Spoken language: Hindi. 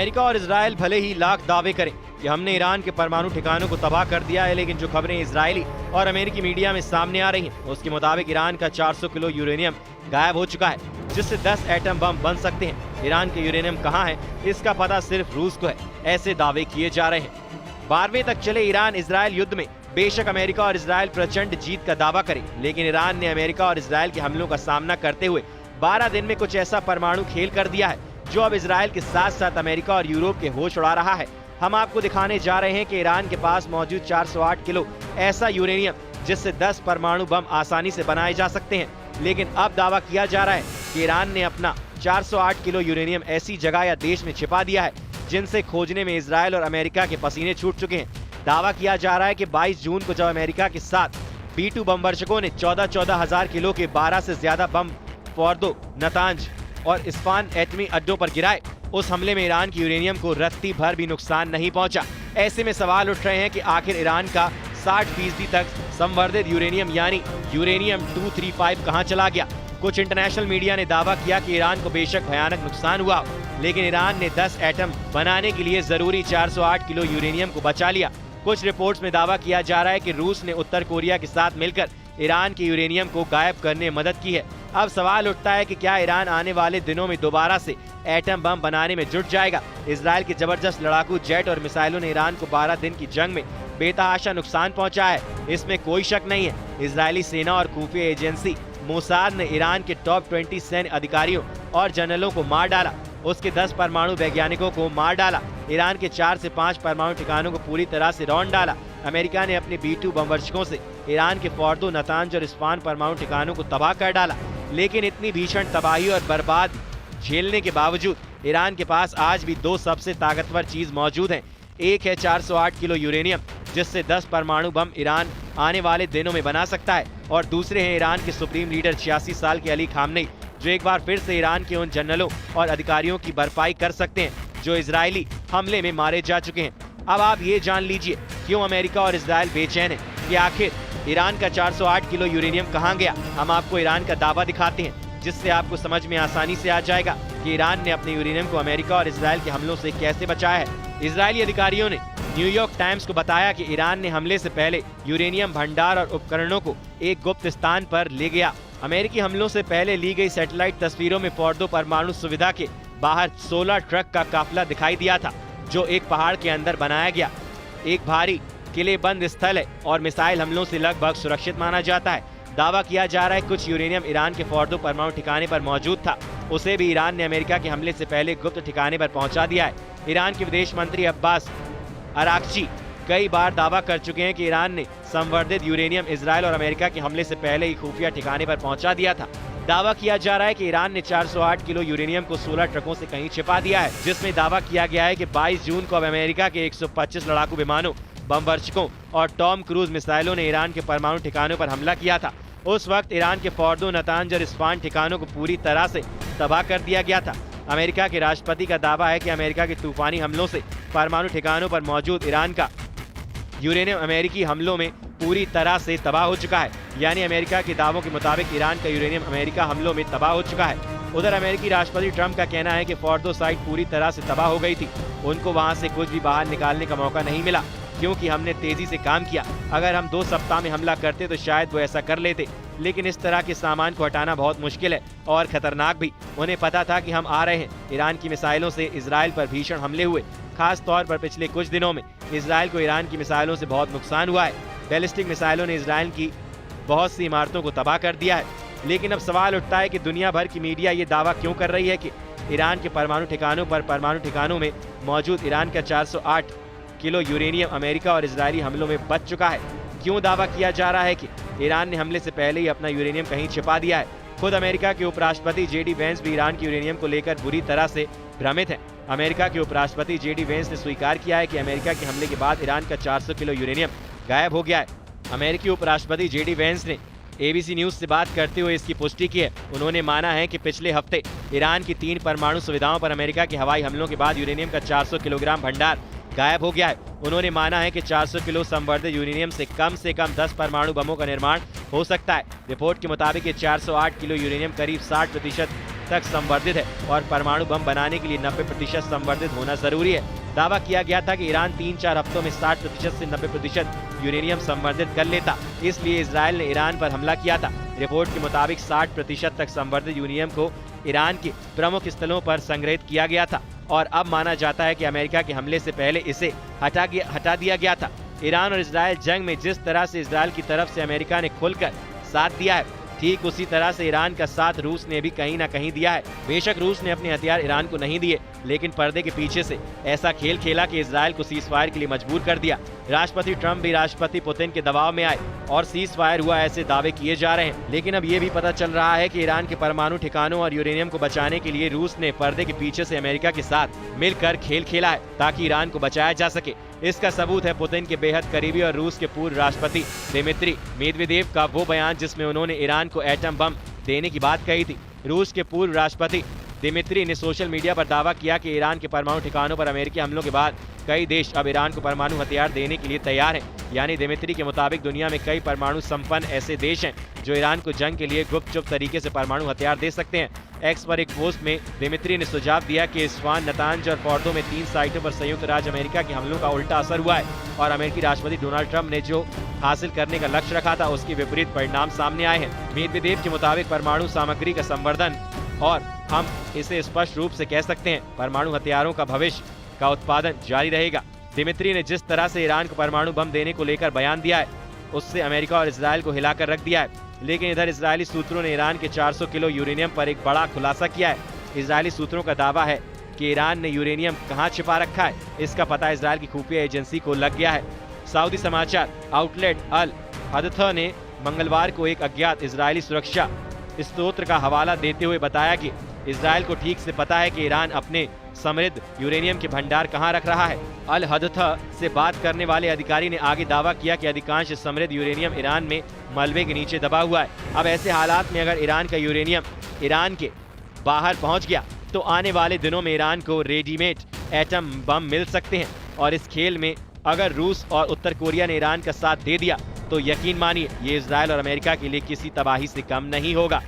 अमेरिका और इजराइल भले ही लाख दावे करें कि हमने ईरान के परमाणु ठिकानों को तबाह कर दिया है, लेकिन जो खबरें इजरायली और अमेरिकी मीडिया में सामने आ रही हैं, उसके मुताबिक ईरान का 400 किलो यूरेनियम गायब हो चुका है, जिससे 10 एटम बम बन सकते हैं। ईरान के यूरेनियम कहाँ है, इसका पता सिर्फ रूस को है, ऐसे दावे किए जा रहे हैं। 12वें तक चले ईरान इजराइल युद्ध में बेशक अमेरिका और इजराइल प्रचंड जीत का दावा करे, लेकिन ईरान ने अमेरिका और इजराइल के हमलों का सामना करते हुए 12 दिन में कुछ ऐसा परमाणु खेल कर दिया है जो अब इजराइल के साथ साथ अमेरिका और यूरोप के होश उड़ा रहा है। हम आपको दिखाने जा रहे हैं कि ईरान के पास मौजूद 408 किलो ऐसा यूरेनियम जिससे 10 परमाणु बम आसानी से बनाए जा सकते हैं, लेकिन अब दावा किया जा रहा है कि ईरान ने अपना 408 किलो यूरेनियम ऐसी जगह या देश में छिपा दिया है जिनसे खोजने में इजराइल और अमेरिका के पसीने छूट चुके हैं। दावा किया जा रहा है कि 22 जून को जब अमेरिका के साथ B-2 बमवर्षकों ने 14,000 हजार किलो के 12 से ज्यादा बम फोर्दो, नतांज और इस्फान एटमी अड्डों पर गिराए, उस हमले में ईरान की यूरेनियम को रत्ती भर भी नुकसान नहीं पहुंचा। ऐसे में सवाल उठ रहे हैं कि आखिर ईरान का 60% तक संवर्धित यूरेनियम यानी यूरेनियम 235 कहां चला गया। कुछ इंटरनेशनल मीडिया ने दावा किया कि ईरान को बेशक भयानक नुकसान हुआ, लेकिन ईरान ने 10 एटम बनाने के लिए जरूरी 408 किलो यूरेनियम को बचा लिया। कुछ रिपोर्ट्स में दावा किया जा रहा है कि रूस ने उत्तर कोरिया के साथ मिलकर ईरान के यूरेनियम को गायब करने में मदद की है। अब सवाल उठता है कि क्या ईरान आने वाले दिनों में दोबारा से एटम बम बनाने में जुट जाएगा। इजराइल के जबरदस्त लड़ाकू जेट और मिसाइलों ने ईरान को 12 दिन की जंग में बेतहाशा नुकसान पहुंचा है, इसमें कोई शक नहीं है। इजरायली सेना और खुफिया एजेंसी मोसाद ने ईरान के टॉप 20 सैन्य अधिकारियों और जनरलों को मार डाला, उसके 10 परमाणु वैज्ञानिकों को मार डाला, ईरान के 4 से 5 परमाणु ठिकानों को पूरी तरह से रौंद डाला। अमेरिका ने अपने B-2 बमवर्षकों से ईरान के फोर्दो, नतांज और इस्फान परमाणु ठिकानों को तबाह कर डाला, लेकिन इतनी भीषण तबाही और बर्बाद झेलने के बावजूद ईरान के पास आज भी 2 सबसे ताकतवर चीज मौजूद हैं। एक है 408 किलो यूरेनियम जिससे 10 परमाणु बम ईरान आने वाले दिनों में बना सकता है, और दूसरे हैं ईरान के सुप्रीम लीडर 86 साल के अली खामनेई, जो एक बार फिर से ईरान के उन जनरलों और अधिकारियों की भरपाई कर सकते हैं जो इजरायली हमले में मारे जा चुके हैं। अब आप ये जान लीजिए क्यों अमेरिका और इजराइल बेचैन है कि आखिर ईरान का 408 किलो यूरेनियम कहां गया। हम आपको ईरान का दावा दिखाते हैं जिससे आपको समझ में आसानी से आ जाएगा कि ईरान ने अपने यूरेनियम को अमेरिका और इजराइल के हमलों से कैसे बचाया है। इजरायली अधिकारियों ने न्यूयॉर्क टाइम्स को बताया कि ईरान ने हमले से पहले यूरेनियम भंडार और उपकरणों को एक गुप्त स्थान पर ले गया। अमेरिकी हमलों से पहले ली गई सैटेलाइट तस्वीरों में फोर्दो परमाणु सुविधा के बाहर 16 ट्रक का काफिला दिखाई दिया था, जो एक पहाड़ के अंदर बनाया गया एक भारी किलेबंद स्थल है और मिसाइल हमलों से लगभग सुरक्षित माना जाता है। दावा किया जा रहा है कुछ यूरेनियम ईरान के फोर्दो परमाणु ठिकाने पर मौजूद था, उसे भी ईरान ने अमेरिका के हमले से पहले गुप्त ठिकाने पर पहुंचा दिया है। ईरान के विदेश मंत्री अब्बास अराक्ची कई बार दावा कर चुके हैं कि ईरान ने संवर्धित यूरेनियम इजराइल और अमेरिका के हमले से पहले ही खुफिया ठिकाने पर पहुंचा दिया था। दावा किया जा रहा है कि ईरान ने 408 किलो यूरेनियम को 16 ट्रकों से कहीं छिपा दिया है, जिसमें दावा किया गया है कि 22 जून को अब अमेरिका के 125 लड़ाकू विमानों, बमवर्षकों और टॉम क्रूज मिसाइलों ने ईरान के परमाणु ठिकानों पर हमला किया था। उस वक्त ईरान के फोर्दो, नतांज और इस्फान ठिकानों को पूरी तरह से तबाह कर दिया गया था। अमेरिका के राष्ट्रपति का दावा है कि अमेरिका के तूफानी हमलों से परमाणु ठिकानों पर मौजूद ईरान का यूरेनियम अमेरिकी हमलों में पूरी तरह से तबाह हो चुका है, यानी अमेरिका के दावों के मुताबिक ईरान का यूरेनियम अमेरिका हमलों में तबाह हो चुका है। उधर अमेरिकी राष्ट्रपति ट्रंप का कहना है कि फोर्दो साइट पूरी तरह से तबाह हो गई थी, उनको वहां से कुछ भी बाहर निकालने का मौका नहीं मिला क्योंकि हमने तेजी से काम किया। अगर हम 2 सप्ताह में हमला करते तो शायद वो ऐसा कर लेते, लेकिन इस तरह के सामान को हटाना बहुत मुश्किल है और खतरनाक भी। उन्हें पता था कि हम आ रहे हैं। ईरान की मिसाइलों से इजराइल पर भीषण हमले हुए, खास तौर पर पिछले कुछ दिनों में इजराइल को ईरान की मिसाइलों से बहुत नुकसान हुआ है। बैलिस्टिक मिसाइलों ने इजराइल की बहुत सी इमारतों को तबाह कर दिया है। लेकिन अब सवाल उठता है कि दुनिया भर की मीडिया ये दावा क्यों कर रही है कि ईरान के परमाणु ठिकानों में मौजूद ईरान का 408 किलो यूरेनियम अमेरिका और इजरायली हमलों में बच चुका है। क्यों दावा किया जा रहा है कि ईरान ने हमले से पहले ही अपना यूरेनियम कहीं छिपा दिया है। खुद अमेरिका के उपराष्ट्रपति जेडी वेंस भी ईरान के यूरेनियम को लेकर बुरी तरह से भ्रमित हैं। अमेरिका के उपराष्ट्रपति जेडी वेंस ने स्वीकार किया है कि अमेरिका के हमले के बाद ईरान का 400 किलो यूरेनियम गायब हो गया है। अमेरिकी उपराष्ट्रपति जेडी वेंस ने एबीसी न्यूज से बात करते हुए इसकी पुष्टि की है। उन्होंने माना है कि पिछले हफ्ते ईरान की 3 परमाणु सुविधाओं पर अमेरिका के हवाई हमलों के बाद यूरेनियम का 400 किलोग्राम भंडार गायब हो गया है। उन्होंने माना है कि 400 किलो संवर्धित यूरेनियम से कम 10 परमाणु बमों का निर्माण हो सकता है। रिपोर्ट के मुताबिक ये 408 किलो यूरेनियम करीब 60% तक संवर्धित है और परमाणु बम बनाने के लिए 90% संवर्धित होना जरूरी है। दावा किया गया था कि ईरान 3-4 हफ्तों में 60% से 90% यूरेनियम संवर्धित कर लेता, इसलिए इजराइल ने ईरान पर हमला किया था। रिपोर्ट के मुताबिक 60% तक संवर्धित यूरेनियम को ईरान के प्रमुख स्थलों पर संग्रहित किया गया था और अब माना जाता है कि अमेरिका के हमले से पहले इसे हटा दिया गया था। ईरान और इजराइल जंग में जिस तरह से इजराइल की तरफ से अमेरिका ने खुलकर साथ दिया है, ठीक उसी तरह से ईरान का साथ रूस ने भी कहीं न कहीं दिया है। बेशक रूस ने अपने हथियार ईरान को नहीं दिए, लेकिन पर्दे के पीछे से ऐसा खेल खेला कि इजराइल को सीज फायर के लिए मजबूर कर दिया। राष्ट्रपति ट्रंप भी राष्ट्रपति पुतिन के दबाव में आए और सीज फायर हुआ ऐसे दावे किए जा रहे हैं। लेकिन अब ये भी पता चल रहा है कि ईरान के परमाणु ठिकानों और यूरेनियम को बचाने के लिए रूस ने पर्दे के पीछे से अमेरिका के साथ मिलकर खेल खेला है ताकि ईरान को बचाया जा सके। इसका सबूत है पुतिन के बेहद करीबी और रूस के पूर्व राष्ट्रपति दिमित्री मेदवेदेव का वो बयान जिसमें उन्होंने ईरान को एटम बम देने की बात कही थी। रूस के पूर्व राष्ट्रपति दिमित्री ने सोशल मीडिया पर दावा किया कि ईरान के परमाणु ठिकानों पर अमेरिकी हमलों के बाद कई देश अब ईरान को परमाणु हथियार देने के लिए तैयार हैं। यानी दिमित्री के मुताबिक दुनिया में कई परमाणु संपन्न ऐसे देश हैं जो ईरान को जंग के लिए गुपचुप तरीके से परमाणु हथियार दे सकते हैं। एक्स पर एक पोस्ट में दिमित्री ने सुझाव दिया कि इस्फहान, नतांज और फोर्दो में 3 साइटों पर संयुक्त राज्य अमेरिका के हमलों का उल्टा असर हुआ है और अमेरिकी राष्ट्रपति डोनाल्ड ट्रंप ने जो हासिल करने का लक्ष्य रखा था उसके विपरीत परिणाम सामने आए हैं। मेदवेदेव के मुताबिक परमाणु सामग्री का संवर्धन और हम इसे स्पष्ट रूप से कह सकते हैं परमाणु हथियारों का भविष्य का उत्पादन जारी रहेगा। दिमित्री ने जिस तरह से ईरान को परमाणु बम देने को लेकर बयान दिया है उससे अमेरिका और इजराइल को हिलाकर रख दिया है। लेकिन इधर इजरायली सूत्रों ने ईरान के 400 किलो यूरेनियम पर एक बड़ा खुलासा किया है। इजरायली सूत्रों का दावा है कि ईरान ने यूरेनियम कहां छिपा रखा है, इसका पता इजराइल की खुफिया एजेंसी को लग गया है। सऊदी समाचार आउटलेट अल हदथा ने मंगलवार को एक अज्ञात इजरायली सुरक्षा स्रोत का हवाला देते हुए बताया कि इजराइल को ठीक से पता है कि ईरान अपने समृद्ध यूरेनियम के भंडार कहां रख रहा है। अल हदथा से बात करने वाले अधिकारी ने आगे दावा किया कि अधिकांश समृद्ध यूरेनियम ईरान में मलबे के नीचे दबा हुआ है। अब ऐसे हालात में अगर ईरान का यूरेनियम ईरान के बाहर पहुंच गया तो आने वाले दिनों में ईरान को रेडीमेड एटम बम मिल सकते हैं और इस खेल में अगर रूस और उत्तर कोरिया ने ईरान का साथ दे दिया तो यकीन मानिए ये इजराइल और अमेरिका के लिए किसी तबाही से कम नहीं होगा।